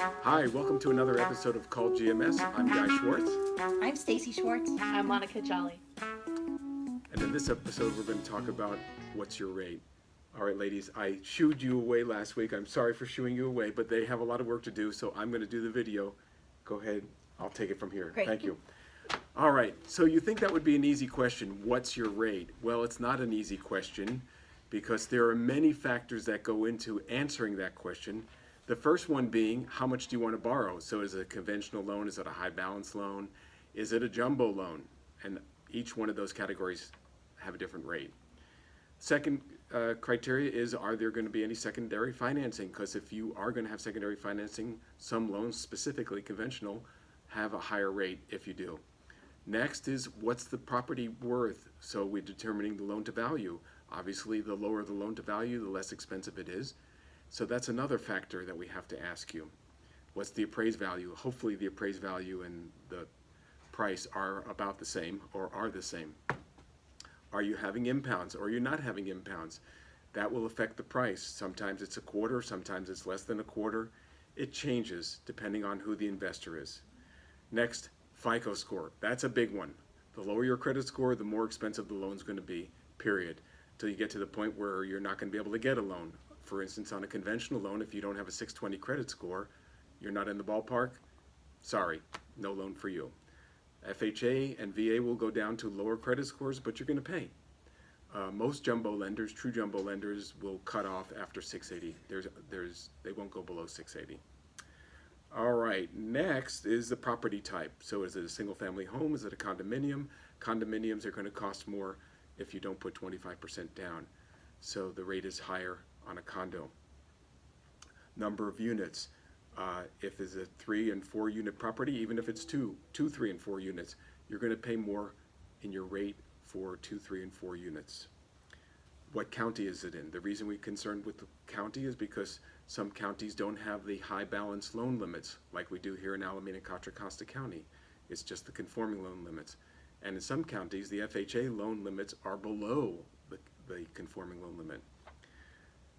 Hi, welcome to another episode of Call GMS. I'm Guy Schwartz, I'm Stacy Schwartz. I'm Monica Jolly. and in this episode, we're going to talk about what's your rate. All right, ladies, I shooed you away last week. I'm sorry for shooing you away, but they have a lot of work to do, so I'm going to do the video. Go ahead, I'll take it from here. Great. Thank you. All right, so you think that would be an easy question, what's your rate? Well, it's not an easy question because there are many factors that go into answering that question. The first one being, how much do you want to borrow? So is it a conventional loan? Is it a high balance loan? Is it a jumbo loan? And each one of those categories have a different rate. Second criteria is, are there going to be any secondary financing? Because if you are going to have secondary financing, some loans, specifically conventional, have a higher rate if you do. Next is, what's the property worth? So we're determining the loan to value. Obviously, the lower the loan to value, the less expensive it is. So that's another factor that we have to ask you. What's the appraised value? Hopefully the appraised value and the price are about the same or are the same. Are you having impounds or you're not having impounds? That will affect the price. Sometimes it's a quarter, sometimes it's less than a quarter. It changes depending on who the investor is. Next, FICO score. That's a big one. The lower your credit score, the more expensive the loan's going to be, period. Till you get to the point where you're not going to be able to get a loan. For instance, on a conventional loan, if you don't have a 620 credit score, you're not in the ballpark, sorry, no loan for you. FHA and VA will go down to lower credit scores, but you're going to pay. Most jumbo lenders, true jumbo lenders, will cut off after 680. They won't go below 680. All right, next is the property type. So is it a single family home? Is it a condominium? Condominiums are going to cost more if you don't put 25% down. So the rate is higher on a condo. Number of units. If it's a 3 and 4 unit property, even if it's two, 3 and 4 units, you're going to pay more in your rate for 2, 3, and 4 units. What county is it in? The reason we're concerned with the county is because some counties don't have the high balance loan limits like we do here in Alameda and Contra Costa County. It's just the conforming loan limits. And in some counties, the FHA loan limits are below the conforming loan limit.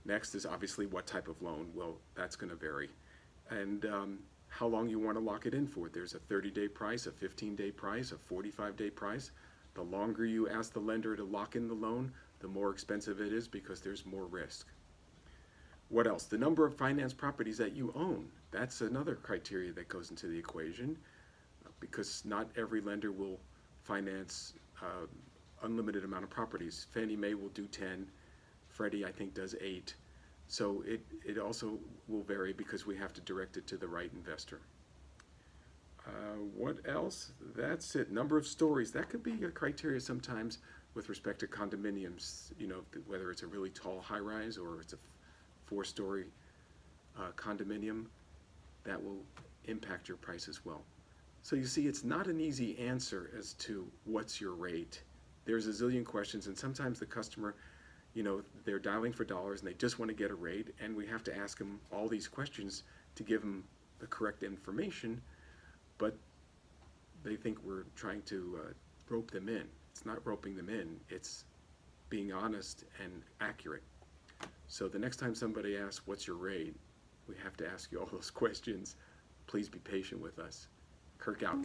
Next is obviously what type of loan. Well, that's going to vary. And how long you want to lock it in for. There's a 30-day price, a 15-day price, a 45-day price. The longer you ask the lender to lock in the loan, the more expensive it is because there's more risk. What else? The number of finance properties that you own. That's another criteria that goes into the equation because not every lender will finance unlimited amount of properties. Fannie Mae will do 10. Freddie, I think, does 8. So it also will vary because we have to direct it to the right investor. What else? That's it. Number of stories. That could be a criteria sometimes with respect to condominiums, you know, whether it's a really tall high-rise or it's a 4-story condominium. That will impact your price as well. So you see, it's not an easy answer as to what's your rate. There's a zillion questions, and sometimes the customer, you know, they're dialing for dollars and they just want to get a rate, and we have to ask them all these questions to give them the correct information, but they think we're trying to rope them in. It's not roping them in, it's being honest and accurate. So the next time somebody asks, what's your rate? We have to ask you all those questions. Please be patient with us. Kirk out.